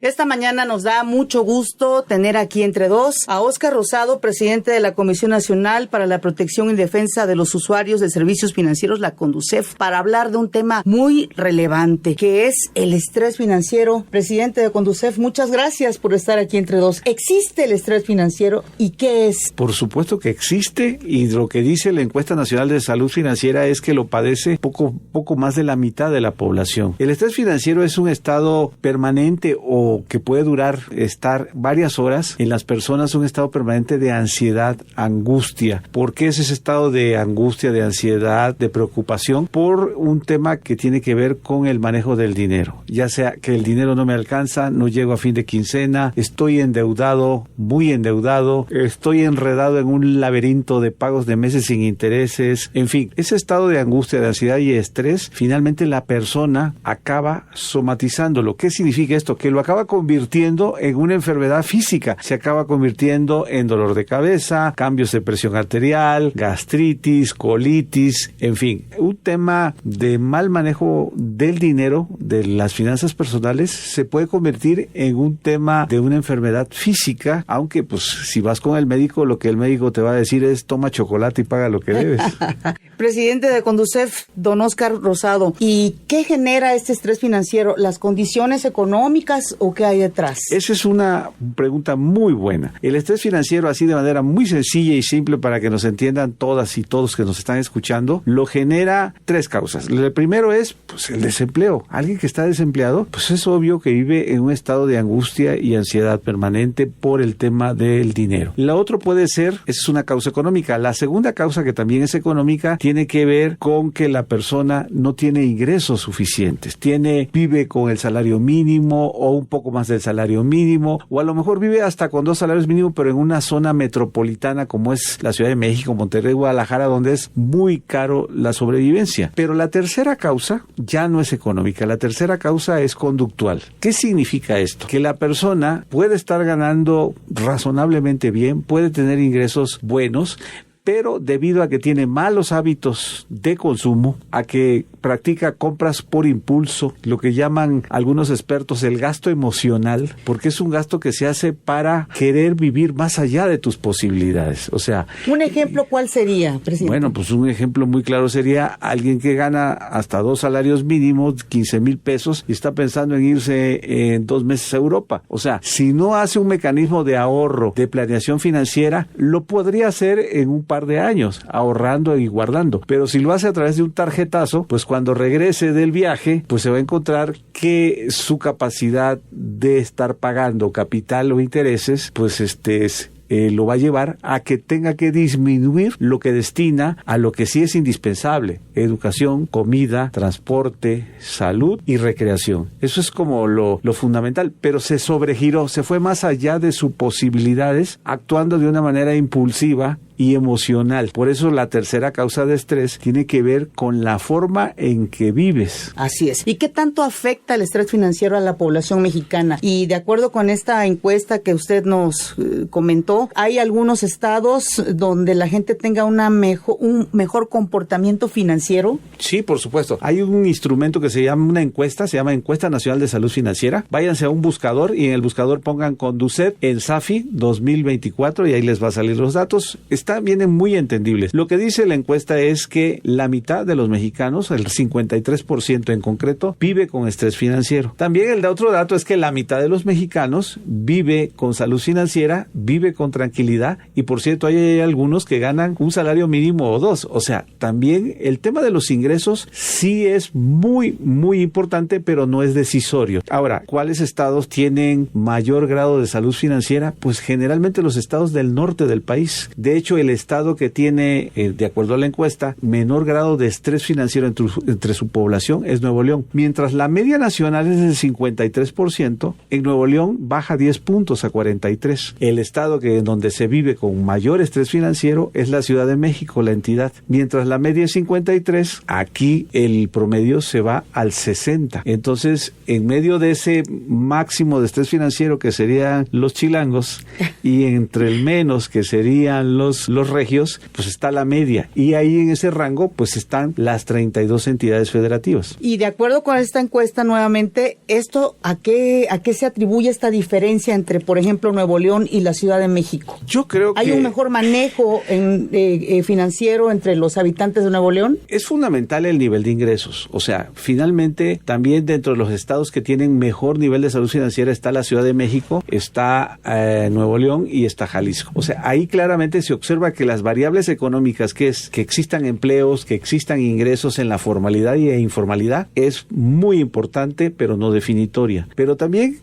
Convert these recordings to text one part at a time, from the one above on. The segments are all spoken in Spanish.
Esta mañana nos da mucho gusto tener aquí entre dos a Óscar Rosado, presidente de la Comisión Nacional para la Protección y Defensa de los Usuarios de Servicios Financieros, la CONDUCEF, para hablar de un tema muy relevante, que es el estrés financiero. Presidente de CONDUCEF, muchas gracias por estar aquí entre dos. ¿Existe el estrés financiero y qué es? Por supuesto que existe, y lo que dice la Encuesta Nacional de Salud Financiera es que lo padece poco más de la mitad de la población. El estrés financiero es un estado permanente o que puede estar varias horas en las personas, un estado permanente de ansiedad, angustia. ¿Por qué es ese estado de angustia, de ansiedad, de preocupación? Por un tema que tiene que ver con el manejo del dinero. Ya sea que el dinero no me alcanza, no llego a fin de quincena, estoy endeudado, muy endeudado, estoy enredado en un laberinto de pagos de meses sin intereses. En fin, ese estado de angustia, de ansiedad y estrés, finalmente la persona acaba somatizándolo. ¿Qué significa esto? Que lo acaba convirtiendo en una enfermedad física. Se acaba convirtiendo en dolor de cabeza, cambios de presión arterial, gastritis, colitis, en fin, un tema de mal manejo del dinero, de las finanzas personales, se puede convertir en un tema de una enfermedad física, aunque pues si vas con el médico, lo que el médico te va a decir es toma chocolate y paga lo que debes. Presidente de CONDUCEF, don Óscar Rosado, ¿y qué genera este estrés financiero? ¿Las condiciones económicas o qué hay detrás? Esa es una pregunta muy buena. El estrés financiero, así de manera muy sencilla y simple para que nos entiendan todas y todos que nos están escuchando, lo genera tres causas. El primero es pues el desempleo. Alguien que está desempleado, pues es obvio que vive en un estado de angustia y ansiedad permanente por el tema del dinero. La otra puede ser, esa es una causa económica. La segunda causa, que también es económica, tiene que ver con que la persona no tiene ingresos suficientes. Vive con el salario mínimo o un poco más del salario mínimo, o a lo mejor vive hasta con 2 salarios mínimos, pero en una zona metropolitana como es la Ciudad de México, Monterrey, Guadalajara, donde es muy caro la sobrevivencia. Pero la tercera causa ya no es económica, la tercera causa es conductual. ¿Qué significa esto? Que la persona puede estar ganando razonablemente bien, puede tener ingresos buenos, pero debido a que tiene malos hábitos de consumo, a que practica compras por impulso, lo que llaman algunos expertos el gasto emocional, porque es un gasto que se hace para querer vivir más allá de tus posibilidades. O sea, un ejemplo, ¿cuál sería, presidente? Bueno, pues un ejemplo muy claro sería alguien que gana hasta 2 salarios mínimos, 15,000 pesos, y está pensando en irse en 2 meses a Europa. O sea, si no hace un mecanismo de ahorro, de planeación financiera, lo podría hacer en un par de años, ahorrando y guardando. Pero si lo hace a través de un tarjetazo, pues cuando regrese del viaje, pues se va a encontrar que su capacidad de estar pagando capital o intereses, pues lo va a llevar a que tenga que disminuir lo que destina a lo que sí es indispensable: educación, comida, transporte, salud y recreación. Eso es como lo fundamental, pero se sobregiró, se fue más allá de sus posibilidades, actuando de una manera impulsiva y emocional. Por eso la tercera causa de estrés tiene que ver con la forma en que vives. Así es. ¿Y qué tanto afecta el estrés financiero a la población mexicana? Y de acuerdo con esta encuesta que usted nos comentó, ¿hay algunos estados donde la gente tenga un mejor comportamiento financiero? Sí, por supuesto. Hay un instrumento que se llama se llama Encuesta Nacional de Salud Financiera. Váyanse a un buscador y en el buscador pongan CONDUCEF en SAFI 2024 y ahí les va a salir los datos. Vienen muy entendibles. Lo que dice la encuesta es que la mitad de los mexicanos, el 53% en concreto, vive con estrés financiero. También el otro dato es que la mitad de los mexicanos vive con salud financiera, vive con tranquilidad, y por cierto hay algunos que ganan un salario mínimo o 2. O sea, también el tema de los ingresos sí es muy, muy importante, pero no es decisorio. Ahora, ¿cuáles estados tienen mayor grado de salud financiera? Pues generalmente los estados del norte del país. De hecho, el estado que tiene, de acuerdo a la encuesta, menor grado de estrés financiero entre su población es Nuevo León. Mientras la media nacional es del 53%, en Nuevo León baja 10 puntos a 43. El estado en donde se vive con mayor estrés financiero es la Ciudad de México, la entidad. Mientras la media es 53, aquí el promedio se va al 60. Entonces, en medio de ese máximo de estrés financiero que serían los chilangos y entre el menos que serían los los regios, pues está la media. Y ahí en ese rango, pues están las 32 entidades federativas. Y de acuerdo con esta encuesta, nuevamente, ¿esto a qué se atribuye esta diferencia entre, por ejemplo, Nuevo León y la Ciudad de México? Yo creo que... ¿Hay un mejor manejo financiero entre los habitantes de Nuevo León? Es fundamental el nivel de ingresos. O sea, finalmente, también dentro de los estados que tienen mejor nivel de salud financiera está la Ciudad de México, está Nuevo León y está Jalisco. O sea, ahí claramente se observa que las variables económicas, que es que existan empleos, que existan ingresos en la formalidad e informalidad, es muy importante, pero no definitoria. Pero también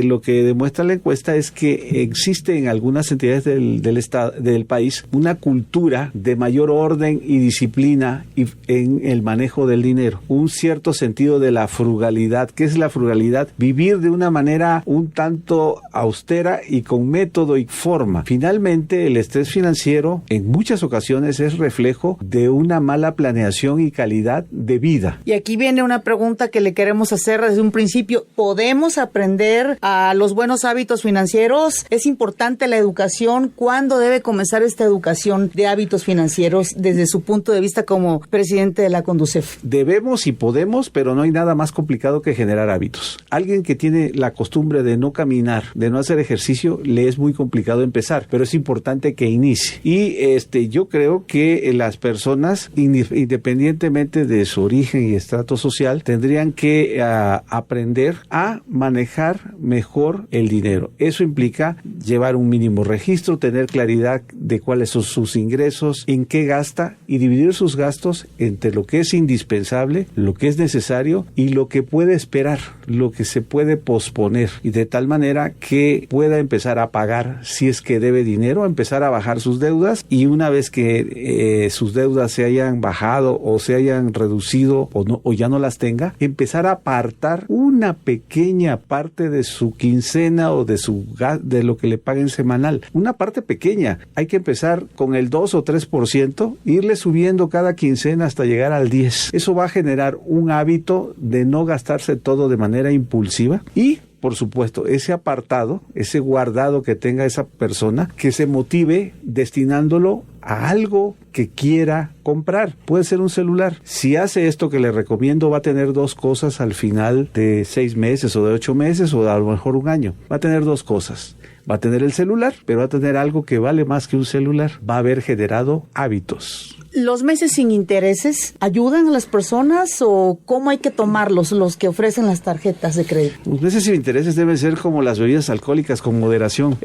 lo que demuestra la encuesta es que existe en algunas entidades del país una cultura de mayor orden y disciplina en el manejo del dinero, un cierto sentido de la frugalidad. ¿Qué es la frugalidad? Vivir de una manera un tanto austera y con método y forma. Finalmente, el estrés financiero en muchas ocasiones es reflejo de una mala planeación y calidad de vida. Y aquí viene una pregunta que le queremos hacer desde un principio. ¿Podemos aprender a los buenos hábitos financieros? ¿Es importante la educación? ¿Cuándo debe comenzar esta educación de hábitos financieros desde su punto de vista como presidente de la Conducef? Debemos y podemos, pero no hay nada más complicado que generar hábitos. Alguien que tiene la costumbre de no caminar, de no hacer ejercicio, le es muy complicado empezar, pero es importante que inicie. Y yo creo que las personas, independientemente de su origen y estrato social, tendrían que aprender a manejar mejor el dinero. Eso implica llevar un mínimo registro, tener claridad de cuáles son sus ingresos, en qué gasta y dividir sus gastos entre lo que es indispensable, lo que es necesario y lo que puede esperar, lo que se puede posponer, y de tal manera que pueda empezar a pagar si es que debe dinero, empezar a bajar sus deudas, y una vez que sus deudas se hayan bajado o se hayan reducido o ya no las tenga, empezar a apartar una pequeña parte de su quincena o de lo que le paguen semanal. Una parte pequeña. Hay que empezar con el 2 o 3%, irle subiendo cada quincena hasta llegar al 10%. Eso va a generar un hábito de no gastarse todo de manera impulsiva y, por supuesto, ese apartado, ese guardado que tenga esa persona, que se motive destinándolo a algo que quiera comprar. Puede ser un celular. Si hace esto que le recomiendo, va a tener dos cosas al final de 6 meses o de 8 meses o a lo mejor un año. Va a tener dos cosas. Va a tener el celular, pero va a tener algo que vale más que un celular. Va a haber generado hábitos. ¿Los meses sin intereses ayudan a las personas o cómo hay que tomarlos, los que ofrecen las tarjetas de crédito? Los meses sin intereses deben ser como las bebidas alcohólicas, con moderación.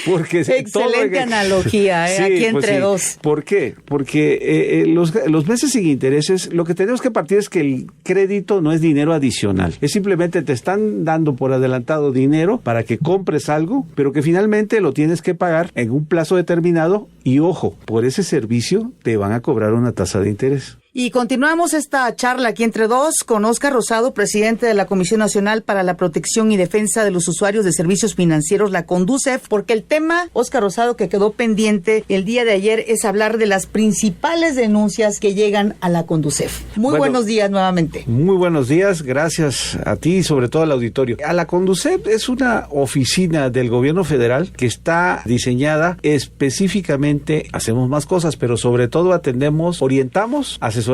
Porque excelente analogía, sí, aquí entre dos. ¿Por qué? Porque los meses sin intereses, lo que tenemos que partir es que el crédito no es dinero adicional. Es simplemente te están dando por adelantado dinero para que compres algo, pero que finalmente lo tienes que pagar en un plazo determinado y, ojo, por ese servicio te van a cobrar una tasa de interés. Y continuamos esta charla aquí entre dos con Óscar Rosado, presidente de la Comisión Nacional para la Protección y Defensa de los Usuarios de Servicios Financieros, la Conducef, porque el tema, Óscar Rosado, que quedó pendiente el día de ayer es hablar de las principales denuncias que llegan a la Conducef. Buenos días nuevamente. Muy buenos días, gracias a ti y sobre todo al auditorio. A la Conducef es una oficina del gobierno federal que está diseñada específicamente, hacemos más cosas, pero sobre todo atendemos, orientamos, asesoramos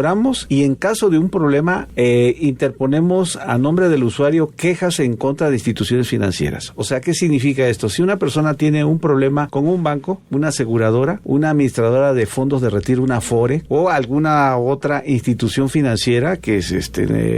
y en caso de un problema interponemos a nombre del usuario quejas en contra de instituciones financieras. O sea, ¿qué significa esto? Si una persona tiene un problema con un banco, una aseguradora, una administradora de fondos de retiro, una Afore o alguna otra institución financiera que es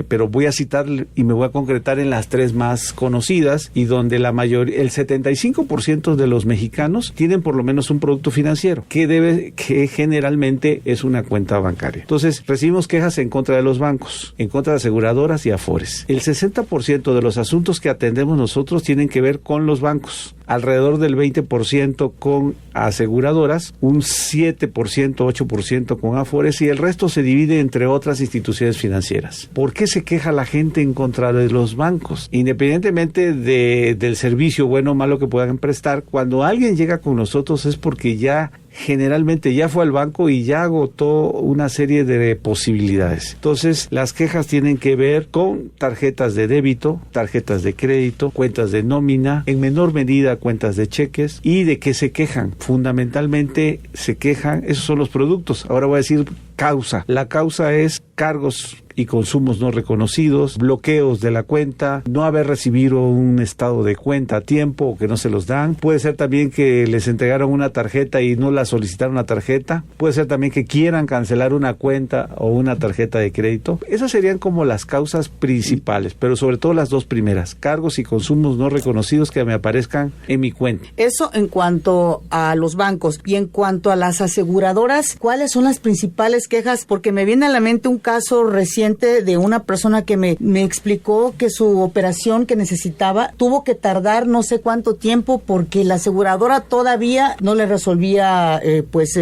pero voy a citar y me voy a concretar en las 3 más conocidas y donde la mayoría, el 75% de los mexicanos tienen por lo menos un producto financiero que generalmente es una cuenta bancaria. Entonces, recibimos quejas en contra de los bancos, en contra de aseguradoras y afores. El 60% de los asuntos que atendemos nosotros tienen que ver con los bancos, alrededor del 20% con aseguradoras, un 7%, 8% con afores y el resto se divide entre otras instituciones financieras. ¿Por qué se queja la gente en contra de los bancos? Independientemente del servicio bueno o malo que puedan prestar, cuando alguien llega con nosotros es porque ya generalmente ya fue al banco y ya agotó una serie de posibilidades. Entonces, las quejas tienen que ver con tarjetas de débito, tarjetas de crédito, cuentas de nómina, en menor medida cuentas de cheques. ¿Y de qué se quejan? Fundamentalmente se quejan, esos son los productos. Ahora voy a decir causa. La causa es cargos y consumos no reconocidos, bloqueos de la cuenta, no haber recibido un estado de cuenta a tiempo o que no se los dan. Puede ser también que les entregaron una tarjeta y no la solicitaron la tarjeta. Puede ser también que quieran cancelar una cuenta o una tarjeta de crédito. Esas serían como las causas principales, pero sobre todo las dos primeras, cargos y consumos no reconocidos que me aparezcan en mi cuenta. Eso en cuanto a los bancos. Y en cuanto a las aseguradoras, ¿cuáles son las principales quejas? Porque me viene a la mente un caso reciente de una persona que me explicó que su operación que necesitaba tuvo que tardar no sé cuánto tiempo porque la aseguradora todavía no le resolvía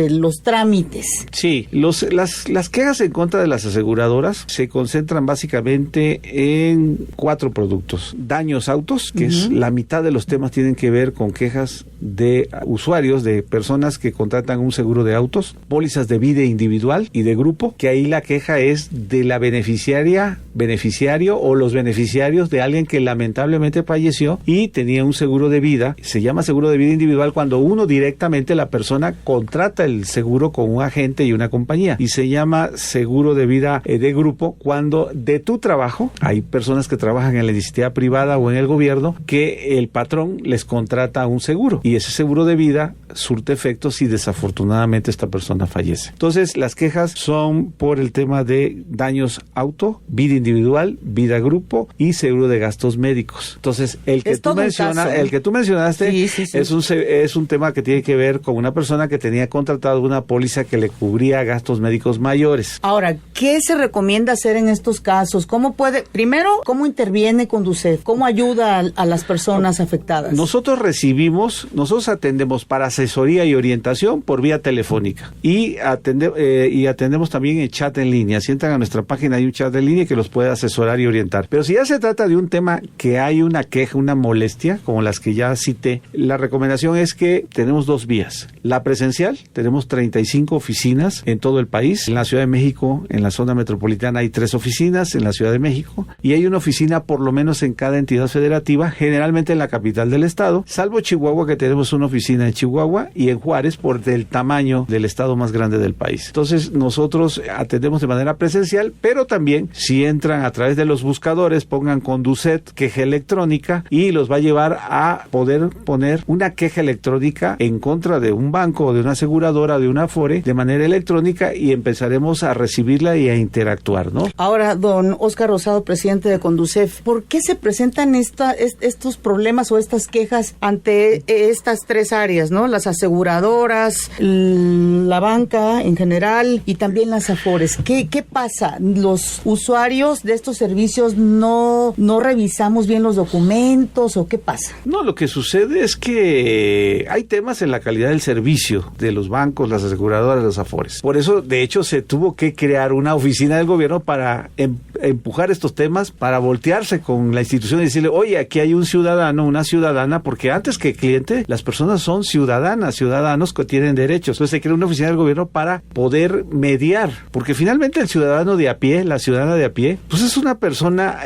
los trámites. Sí, las quejas en contra de las aseguradoras se concentran básicamente en 4 productos. Daños autos, que es la mitad de los temas tienen que ver con quejas de usuarios, de personas que contratan un seguro de autos, pólizas de vida individual y de grupo, que ahí la queja es de la beneficiario o los beneficiarios de alguien que lamentablemente falleció y tenía un seguro de vida. Se llama seguro de vida individual cuando uno directamente, la persona, contrata el seguro con un agente y una compañía, y se llama seguro de vida de grupo cuando de tu trabajo, hay personas que trabajan en la iniciativa privada o en el gobierno, que el patrón les contrata un seguro y ese seguro de vida surte efectos si desafortunadamente esta persona fallece. Entonces, las quejas son por el tema de daños auto, vida individual, vida grupo y seguro de gastos médicos. Entonces, el que tú mencionaste sí. Es un tema que tiene que ver con una persona que tenía contratado una póliza que le cubría gastos médicos mayores. Ahora, ¿qué se recomienda hacer en estos casos? ¿Cómo interviene Conducef? ¿Cómo ayuda a las personas afectadas? Nosotros atendemos para asesoría y orientación por vía telefónica y atendemos también en chat en línea. Si entran a nuestra página hay un chat en línea que los puede asesorar y orientar. Pero si ya se trata de un tema que hay una queja, una molestia, como las que ya cité, la recomendación es que tenemos 2 vías. La presencial, tenemos 35 oficinas en todo el país. En la Ciudad de México, en la zona metropolitana, hay 3 oficinas en la Ciudad de México y hay una oficina por lo menos en cada entidad federativa, generalmente en la capital del estado, salvo Chihuahua, que tenemos una oficina en Chihuahua, y en Juárez por el tamaño del estado más grande del país. Entonces, nosotros atendemos de manera presencial, pero también si entran a través de los buscadores, pongan Conducet, queja electrónica, y los va a llevar a poder poner una queja electrónica en contra de un banco, de una aseguradora, de una Afore, de manera electrónica, y empezaremos a recibirla y a interactuar, ¿no? Ahora, don Óscar Rosado, presidente de Conducef, ¿por qué se presentan estos problemas o estas quejas ante estas 3 áreas, ¿no? Las aseguradoras, la banca en general y también las Afores. ¿Qué pasa? ¿Los usuarios de estos servicios no revisamos bien los documentos o qué pasa? No, lo que sucede es que hay temas en la calidad del servicio de los bancos, las aseguradoras, los Afores. Por eso, de hecho, se tuvo que crear una oficina del gobierno para empujar estos temas, para voltearse con la institución y decirle, oye, aquí hay un ciudadano, una ciudadana, porque antes que cliente, las personas son ciudadanos que tienen derechos. Entonces se crea una oficina del gobierno para poder mediar, porque finalmente el ciudadano de a pie, la ciudadana de a pie, pues es una persona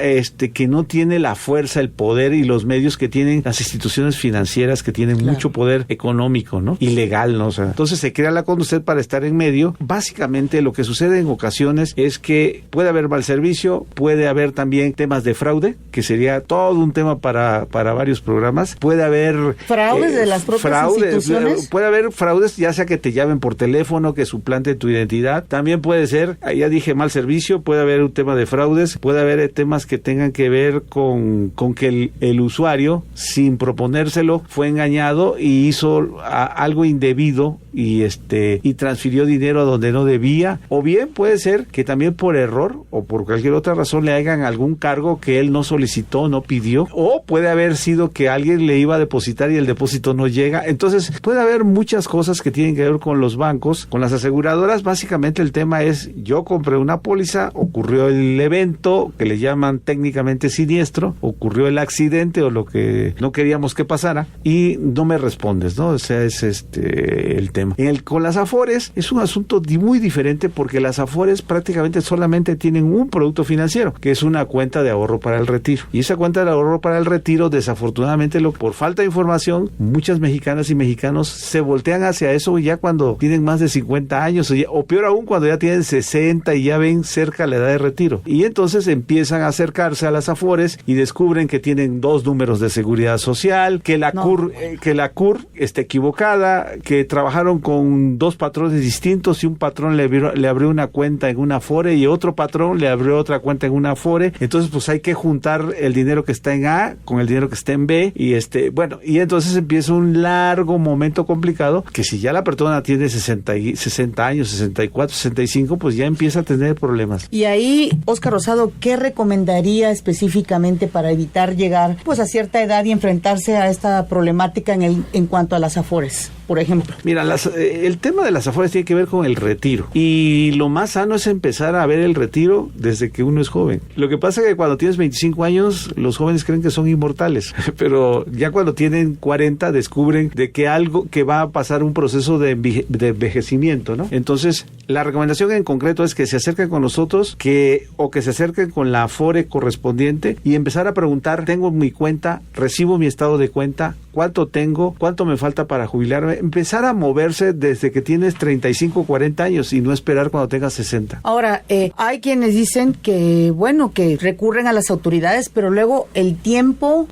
que no tiene la fuerza, el poder y los medios que tienen las instituciones financieras, que tienen mucho poder económico, ¿no? Y legal, ¿no? O sea, entonces se crea la Conducef para estar en medio. Básicamente lo que sucede en ocasiones es que puede haber mal servicio, puede haber también temas de fraude, que sería todo un tema para varios programas. Puede haber fraudes de las propias instituciones. Puede haber fraudes, ya sea que te llamen por teléfono, que suplanten tu identidad. También puede ser, ya dije, mal servicio, puede haber un tema de fraudes, puede haber temas que tengan que ver con que el usuario, sin proponérselo, fue engañado y hizo algo indebido y transfirió dinero a donde no debía. O bien puede ser que también por error o por cualquier otra razón le hagan algún cargo que él no solicitó, no pidió, o puede haber sido que alguien le iba a depositar y el depósito no llega. Entonces puede haber muchas cosas que tienen que ver con los bancos, con las aseguradoras. Básicamente el tema es, yo compré una póliza, ocurrió el evento que le llaman técnicamente siniestro, ocurrió el accidente o lo que no queríamos que pasara y no me respondes, ¿no? O sea, es el tema. Con las Afores es un asunto muy diferente, porque las Afores prácticamente solamente tienen un producto financiero, que es una cuenta de ahorro para el retiro. Y esa cuenta de ahorro para el retiro, desafortunadamente, por falta de información, muchas mexicanas y mexicanos se voltean hacia eso ya cuando tienen más de 50 años, o peor aún, cuando ya tienen 60 y ya ven cerca la edad de retiro. Y entonces empiezan a acercarse a las Afores y descubren que tienen 2 números de seguridad social, que la CUR está equivocada, que trabajaron con 2 patrones distintos y un patrón le abrió una cuenta en una Afore y otro patrón le abrió otra cuenta en una Afore. Entonces pues hay que juntar el dinero que está en A con el dinero que está en B y y entonces empieza un largo momento complicado, que si ya la persona tiene 60 años, 64, 65, pues ya empieza a tener problemas. Y ahí, Óscar Rosado, ¿qué recomendaría específicamente para evitar llegar pues a cierta edad y enfrentarse a esta problemática en cuanto a las Afores, por ejemplo? Mira, el tema de las Afores tiene que ver con el retiro, y lo más sano es empezar a ver el retiro desde que uno es joven. Lo que pasa es que cuando tienes 25 años, los jóvenes creen que son inmortales, pero ya cuando tienen 40 descubren de que va a pasar un proceso de envejecimiento, ¿no? Entonces, la recomendación en concreto es que se acerquen con nosotros, o que se acerquen con la Afore correspondiente y empezar a preguntar: tengo mi cuenta, recibo mi estado de cuenta, ¿cuánto tengo? ¿Cuánto me falta para jubilarme? Empezar a moverse desde que tienes 35 o 40 años y no esperar cuando tengas 60. Ahora, hay quienes dicen que recurren a las autoridades, pero luego el tiempo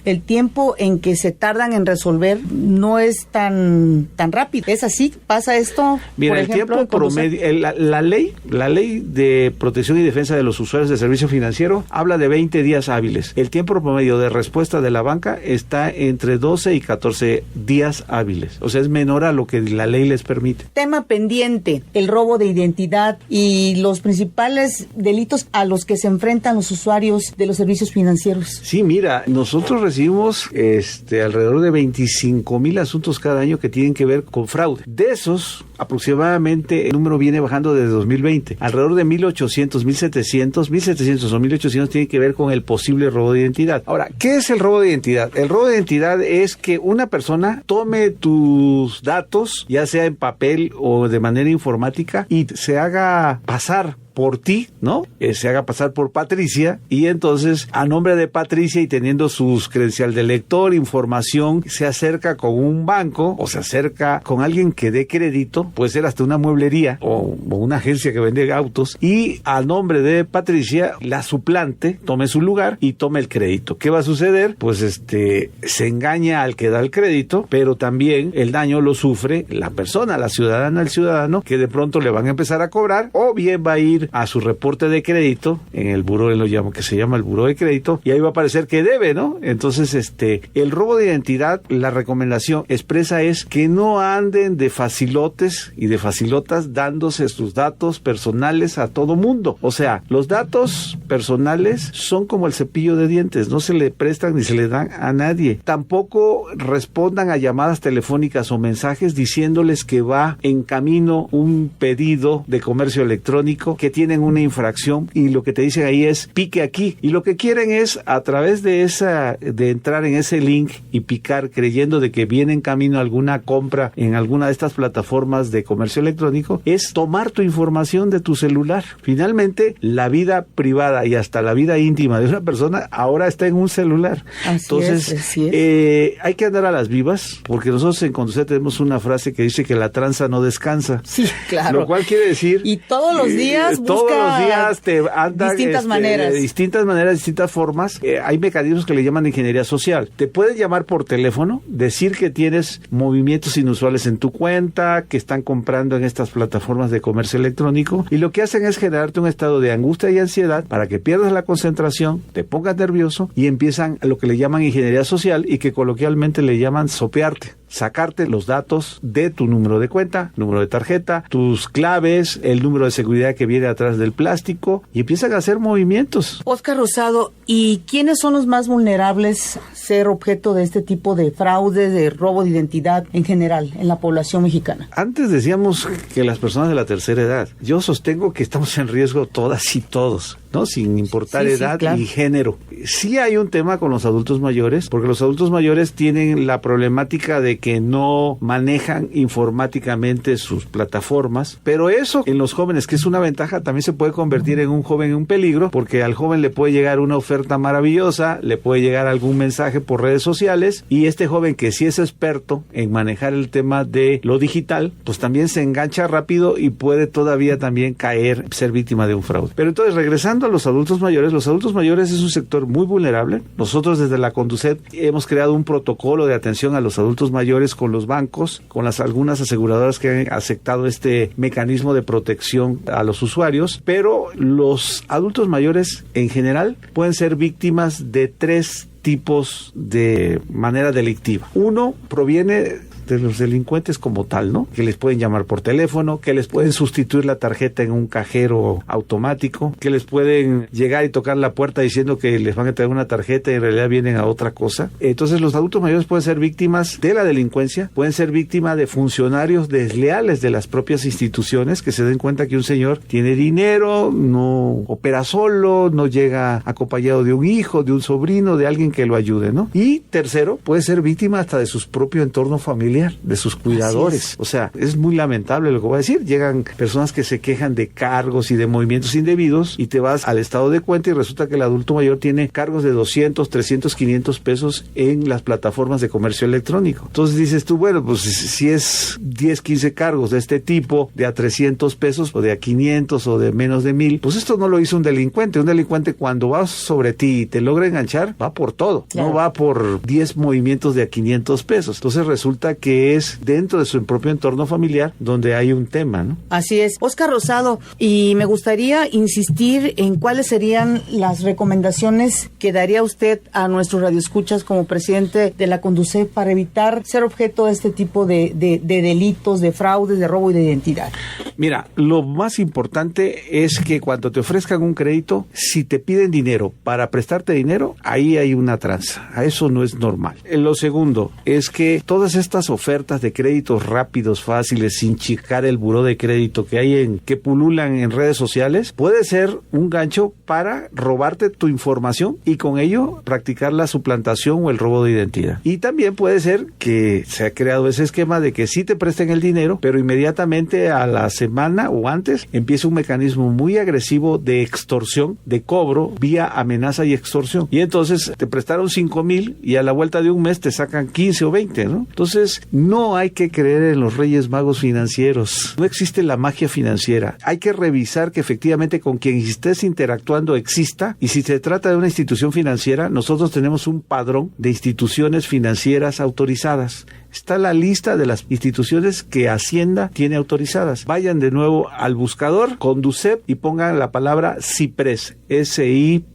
en que se tardan en resolver no es tan rápido. ¿Es así? ¿Pasa esto? Mira, por ejemplo, el tiempo promedio, la ley de protección y defensa de los usuarios de servicio financiero habla de 20 días hábiles. El tiempo promedio de respuesta de la banca está entre 12 y 14 días hábiles. O sea, es menor a lo que la ley les permite. Tema pendiente: el robo de identidad y los principales delitos a los que se enfrentan los usuarios de los servicios financieros. Sí, mira, nosotros recibimos alrededor de 25,000 asuntos cada año que tienen que ver con fraude. De esos, aproximadamente el número viene bajando desde 2020. Alrededor de 1,800 o 1,800 tienen que ver con el posible robo de identidad. Ahora, ¿qué es el robo de identidad? El robo de identidad es que una persona tome tus datos, ya sea en papel o de manera informática, y se haga pasar por ti, ¿no? Se haga pasar por Patricia, y entonces a nombre de Patricia y teniendo sus credencial de lector, información, se acerca con un banco o se acerca con alguien que dé crédito, puede ser hasta una mueblería o una agencia que vende autos, y a nombre de Patricia la suplante, tome su lugar y tome el crédito. ¿Qué va a suceder? Pues se engaña al que da el crédito, pero también el daño lo sufre la persona, la ciudadana, el ciudadano, que de pronto le van a empezar a cobrar, o bien va a ir a su reporte de crédito en el buró, que se llama el buró de crédito, y ahí va a aparecer que debe, ¿no? Entonces, el robo de identidad, la recomendación expresa es que no anden de facilotes y de facilotas dándose sus datos personales a todo mundo. O sea, los datos personales son como el cepillo de dientes, no se le prestan ni se le dan a nadie. Tampoco respondan a llamadas telefónicas o mensajes diciéndoles que va en camino un pedido de comercio electrónico, que tienen una infracción, y lo que te dicen ahí es: pique aquí, y lo que quieren es, a través de entrar en ese link y picar, creyendo de que viene en camino alguna compra en alguna de estas plataformas de comercio electrónico, es tomar tu información de tu celular. Finalmente, la vida privada y hasta la vida íntima de una persona ahora está en un celular. Entonces, hay que andar a las vivas, porque nosotros en Conducet tenemos una frase que dice que la tranza no descansa. Sí, claro. Lo cual quiere decir... Y todos los días te anda distintas maneras. Distintas formas. Hay mecanismos que le llaman ingeniería social. Te pueden llamar por teléfono, decir que tienes movimientos inusuales en tu cuenta, que están comprando en estas plataformas de comercio electrónico, y lo que hacen es generarte un estado de angustia y ansiedad para que pierdas la concentración, te pongas nervioso, y empiezan a lo que le llaman ingeniería social, y que coloquialmente le llaman sopearte. sacarte los datos de tu número de cuenta, número de tarjeta, tus claves, el número de seguridad que viene atrás del plástico y empiezan a hacer movimientos. Óscar Rosado, ¿y quiénes son los más vulnerables a ser objeto de este tipo de fraude, de robo de identidad en general en la población mexicana? Antes decíamos que las personas de la tercera edad. Yo sostengo que estamos en riesgo todas y todos, ¿no? Sin importar edad claro. Y género. Sí hay un tema con los adultos mayores, porque los adultos mayores tienen la problemática de que no manejan informáticamente sus plataformas, pero eso en los jóvenes, que es una ventaja, también se puede convertir en un joven en un peligro, porque al joven le puede llegar una oferta maravillosa, le puede llegar algún mensaje por redes sociales, y este joven que sí es experto en manejar el tema de lo digital, pues también se engancha rápido y puede todavía también caer, ser víctima de un fraude. Pero entonces, regresando a los adultos mayores es un sector muy vulnerable. Nosotros desde la Conducef hemos creado un protocolo de atención a los adultos mayores con los bancos, con algunas aseguradoras que han aceptado este mecanismo de protección a los usuarios, pero los adultos mayores en general pueden ser víctimas de 3 tipos de manera delictiva. Uno proviene de los delincuentes como tal, ¿no? Que les pueden llamar por teléfono, que les pueden sustituir la tarjeta en un cajero automático, que les pueden llegar y tocar la puerta diciendo que les van a traer una tarjeta y en realidad vienen a otra cosa. Entonces los adultos mayores pueden ser víctimas de la delincuencia, pueden ser víctimas de funcionarios desleales de las propias instituciones que se den cuenta que un señor tiene dinero, no opera solo, no llega acompañado de un hijo, de un sobrino, de alguien que lo ayude, ¿no? Y tercero, puede ser víctima hasta de su propio entorno familiar, de sus cuidadores. O sea, es muy lamentable lo que voy a decir. Llegan personas que se quejan de cargos y de movimientos indebidos y te vas al estado de cuenta y resulta que el adulto mayor tiene cargos de 200, 300, 500 pesos en las plataformas de comercio electrónico. Entonces dices tú, bueno, pues si es 10, 15 cargos de este tipo, de a 300 pesos o de a 500 o de menos de 1,000, pues esto no lo hizo un delincuente. Un delincuente cuando va sobre ti y te logra enganchar, va por todo. Claro. No va por 10 movimientos de a 500 pesos. Entonces resulta que es dentro de su propio entorno familiar donde hay un tema, ¿no? Así es. Óscar Rosado, y me gustaría insistir en cuáles serían las recomendaciones que daría usted a nuestros radioescuchas como presidente de la Conducef para evitar ser objeto de este tipo de delitos, de fraudes, de robo y de identidad. Mira, lo más importante es que cuando te ofrezcan un crédito, si te piden dinero para prestarte dinero, ahí hay una tranza. A eso no es normal. Lo segundo es que todas estas ofertas de créditos rápidos, fáciles, sin checar el buró de crédito que pululan en redes sociales, puede ser un gancho para robarte tu información y con ello practicar la suplantación o el robo de identidad. Y también puede ser que se ha creado ese esquema de que sí te presten el dinero, pero inmediatamente a la semana o antes empieza un mecanismo muy agresivo de extorsión, de cobro vía amenaza y extorsión. Y entonces te prestaron 5,000 y a la vuelta de un mes te sacan 15 o 20, ¿no? Entonces, no hay que creer en los Reyes Magos financieros. No existe la magia financiera. Hay que revisar que efectivamente con quien estés interactuando exista, y si se trata de una institución financiera, nosotros tenemos un padrón de instituciones financieras autorizadas. Está la lista de las instituciones que Hacienda tiene autorizadas. Vayan de nuevo al buscador Conducef y pongan la palabra CIPRES, SIPRES.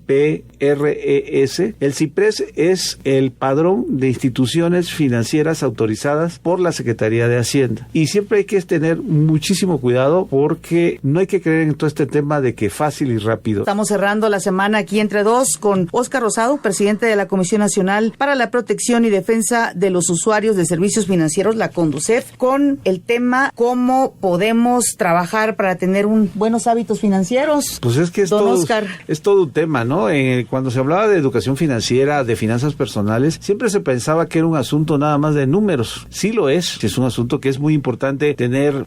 El CIPRES es el padrón de instituciones financieras autorizadas por la Secretaría de Hacienda. Y siempre hay que tener muchísimo cuidado porque no hay que creer en todo este tema de que fácil y rápido. Estamos cerrando la semana aquí entre dos con Óscar Rosado, presidente de la Comisión Nacional para la Protección y Defensa de los Usuarios de Servicios Financieros, la Conducef, con el tema cómo podemos trabajar para tener buenos hábitos financieros. Pues es que es todo un tema, ¿no? Cuando se hablaba de educación financiera, de finanzas personales, siempre se pensaba que era un asunto nada más de números. Sí lo es un asunto que es muy importante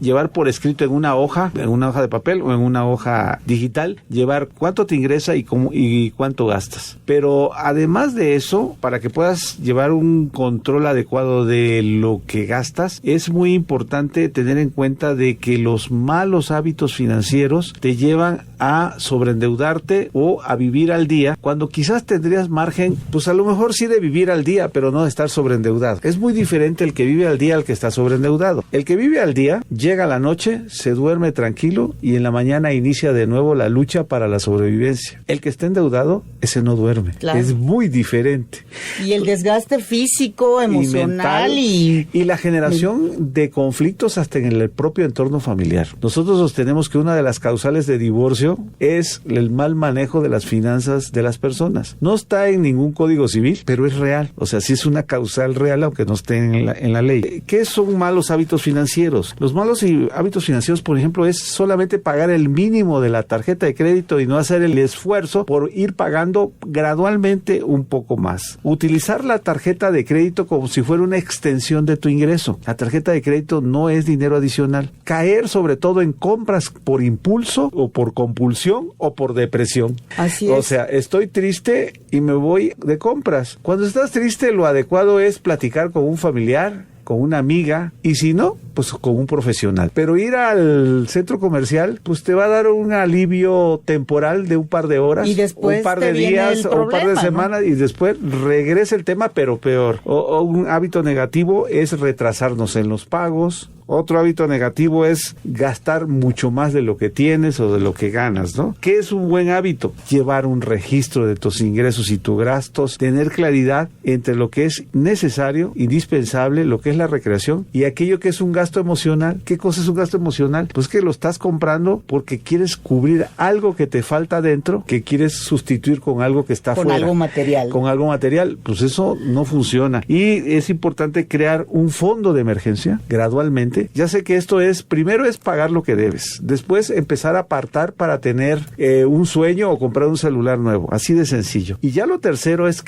llevar por escrito en una hoja de papel o en una hoja digital, llevar cuánto te ingresa y cuánto gastas. Pero además de eso, para que puedas llevar un control adecuado de lo que gastas, es muy importante tener en cuenta de que los malos hábitos financieros te llevan a sobreendeudarte o a vivir al día, cuando quizás tendrías margen, pues a lo mejor sí de vivir al día, pero no de estar sobreendeudado. Es muy diferente el que vive al día al que está sobreendeudado. El que vive al día llega a la noche, se duerme tranquilo y en la mañana inicia de nuevo la lucha para la sobrevivencia. El que está endeudado, ese no duerme. Claro. Es muy diferente. Y el desgaste físico, emocional y y la generación de conflictos hasta en el propio entorno familiar. Nosotros sostenemos que una de las causales de divorcio es el mal manejo de las finanzas de las personas. No está en ningún código civil, pero es real. O sea, sí es una causal real, aunque no esté en la ley. ¿Qué son malos hábitos financieros? Los malos hábitos financieros, por ejemplo, es solamente pagar el mínimo de la tarjeta de crédito y no hacer el esfuerzo por ir pagando gradualmente un poco más. Utilizar la tarjeta de crédito como si fuera una extensión de tu ingreso. La tarjeta de crédito no es dinero adicional. Caer sobre todo en compras por impulso o por compulsión o por depresión. Así es. O sea, estoy triste y me voy de compras. Cuando estás triste, lo adecuado es platicar con un familiar, con una amiga, y si no, pues con un profesional. Pero ir al centro comercial, pues te va a dar un alivio temporal de un par de horas, y después un par de días o un par de semanas, ¿no? Y después regresa el tema, pero peor. O un hábito negativo es retrasarnos en los pagos. Otro hábito negativo es gastar mucho más de lo que tienes o de lo que ganas, ¿no? ¿Qué es un buen hábito? Llevar un registro de tus ingresos y tus gastos, tener claridad entre lo que es necesario, indispensable, lo que es la recreación y aquello que es un gasto emocional. ¿Qué cosa es un gasto emocional? Pues que lo estás comprando porque quieres cubrir algo que te falta dentro, que quieres sustituir con algo que está fuera. Con algo material. Con algo material. Pues eso no funciona. Y es importante crear un fondo de emergencia gradualmente. Ya sé que esto primero es pagar lo que debes, después empezar a apartar para tener un sueño o comprar un celular nuevo, así de sencillo. Y ya lo tercero es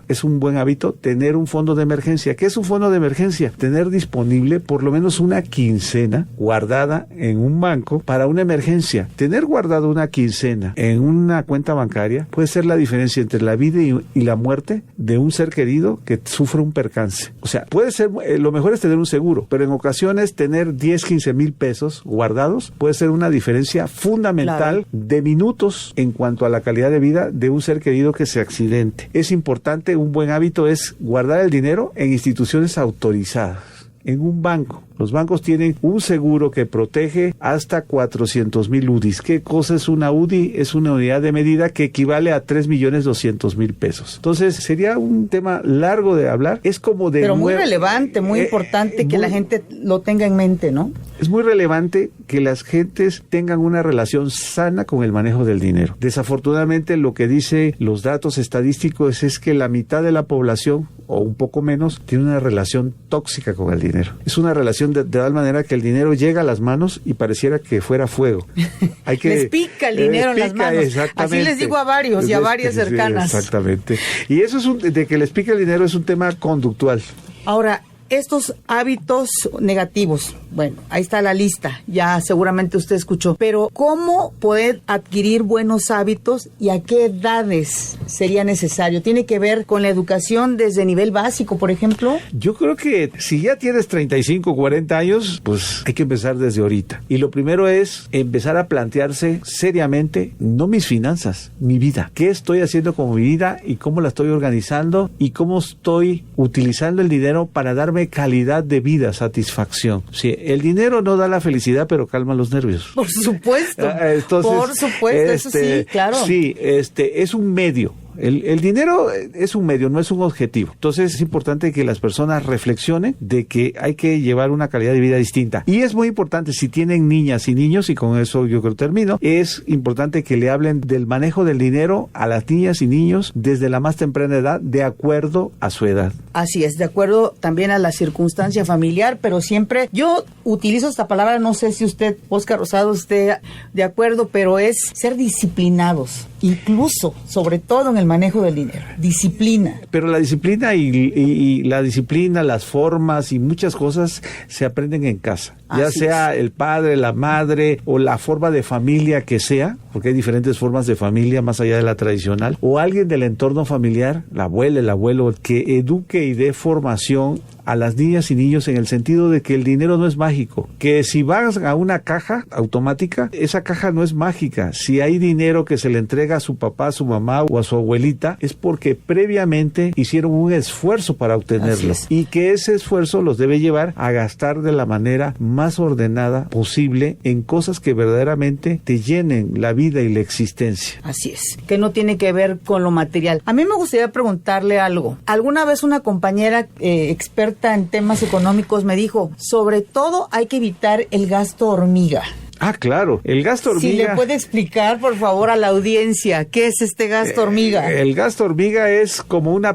es un buen hábito, tener un fondo de emergencia. ¿Qué es un fondo de emergencia? Tener disponible por lo menos una quincena guardada en un banco para una emergencia. Tener guardado una quincena en una cuenta bancaria puede ser la diferencia entre la vida y la muerte de un ser querido que sufre un percance. O sea, puede ser, lo mejor es tener un seguro, pero en ocasiones tener 10, 15 mil pesos guardados puede ser una diferencia fundamental, claro, de minutos en cuanto a la calidad de vida de un ser querido que se accidente. Es importante, un buen hábito es guardar el dinero en instituciones autorizadas. En un banco. Los bancos tienen un seguro que protege hasta 400,000 UDIs. ¿Qué cosa es una UDI? Es una unidad de medida que equivale a 3,200,000 pesos. Entonces, sería un tema largo de hablar. Es como de... Pero muy relevante, muy importante que la gente lo tenga en mente, ¿no? Es muy relevante que las gentes tengan una relación sana con el manejo del dinero. Desafortunadamente, lo que dicen los datos estadísticos es que la mitad de la población, o un poco menos, tiene una relación tóxica con el dinero. Es una relación de tal manera que el dinero llega a las manos y pareciera que fuera fuego. Hay que, les pica el dinero en las manos. Así les digo a varios y a varias cercanas. Sí, exactamente. Y eso es de que les pica el dinero es un tema conductual. Ahora, estos hábitos negativos, bueno, ahí está la lista, ya seguramente usted escuchó, pero ¿cómo poder adquirir buenos hábitos y a qué edades sería necesario? ¿Tiene que ver con la educación desde nivel básico, por ejemplo? Yo creo que si ya tienes 35, 40 años, pues hay que empezar desde ahorita. Y lo primero es empezar a plantearse seriamente, no mis finanzas, mi vida. ¿Qué estoy haciendo con mi vida y cómo la estoy organizando y cómo estoy utilizando el dinero para darme calidad de vida, satisfacción? Sí, el dinero no da la felicidad, pero calma los nervios. Por supuesto. Entonces, por supuesto, eso sí, claro. Sí, es un medio. El dinero es un medio, no es un objetivo. Entonces es importante que las personas reflexionen de que hay que llevar una calidad de vida distinta. Y es muy importante, si tienen niñas y niños, y con eso yo creo que termino, es importante que le hablen del manejo del dinero a las niñas y niños desde la más temprana edad, de acuerdo a su edad. Así es, de acuerdo también a la circunstancia familiar, pero siempre, yo utilizo esta palabra, no sé si usted, Óscar Rosado, esté de acuerdo, pero es ser disciplinados, incluso, sobre todo en el manejo del dinero. Disciplina. Pero la disciplina y la disciplina, las formas y muchas cosas se aprenden en casa. Ya así sea el padre, la madre o la forma de familia que sea, porque hay diferentes formas de familia más allá de la tradicional, o alguien del entorno familiar, la abuela, el abuelo, que eduque y dé formación a las niñas y niños en el sentido de que el dinero no es mágico, que si vas a una caja automática, esa caja no es mágica. Si hay dinero que se le entrega a su papá, a su mamá o a su abuelita, es porque previamente hicieron un esfuerzo para obtenerlo, y que ese esfuerzo los debe llevar a gastar de la manera más ordenada posible en cosas que verdaderamente te llenen la vida y la existencia. Así es, que no tiene que ver con lo material. A mí me gustaría preguntarle algo. ¿Alguna vez una compañera experta experta en temas económicos, me dijo, sobre todo hay que evitar el gasto hormiga. Ah, claro. El gasto hormiga. Si le puede explicar, por favor, a la audiencia, ¿qué es este gasto hormiga? El gasto hormiga es como una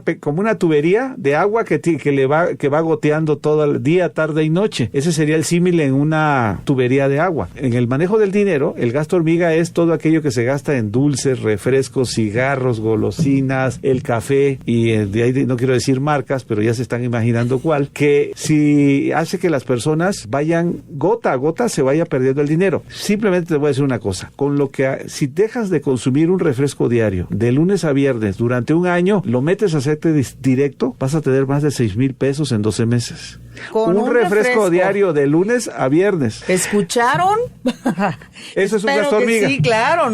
tubería de agua que va goteando todo el día, tarde y noche. Ese sería el símil en una tubería de agua. En el manejo del dinero, el gasto hormiga es todo aquello que se gasta en dulces, refrescos, cigarros, golosinas, el café, y de ahí no quiero decir marcas, pero ya se están imaginando cuál, que si hace que las personas vayan gota a gota, se vaya perdiendo el dinero. Simplemente te voy a decir una cosa, si dejas de consumir un refresco diario de lunes a viernes durante un año, lo metes a hacerte directo, vas a tener más de 6,000 pesos en 12 meses. Con un refresco diario de lunes a viernes. ¿Escucharon? Eso es un gasto hormiga. Sí, claro,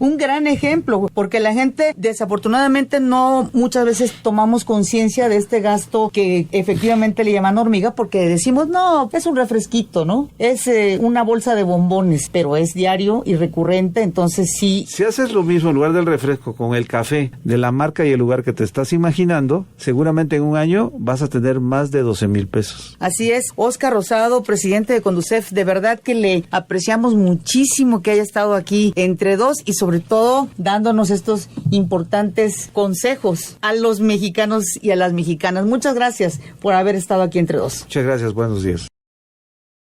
un gran ejemplo, porque la gente desafortunadamente no muchas veces tomamos conciencia de este gasto que efectivamente le llaman hormiga, porque decimos, no, es un refresquito, ¿no? Es una bolsa de bombones, pero es diario y recurrente, entonces sí. Si haces lo mismo en lugar del refresco con el café de la marca y el lugar que te estás imaginando, seguramente en un año vas a tener más de 12,000 pesos. Así es, Óscar Rosado, presidente de Conducef, de verdad que le apreciamos muchísimo que haya estado aquí entre dos y sobre todo dándonos estos importantes consejos a los mexicanos y a las mexicanas. Muchas gracias por haber estado aquí entre dos. Muchas gracias, buenos días.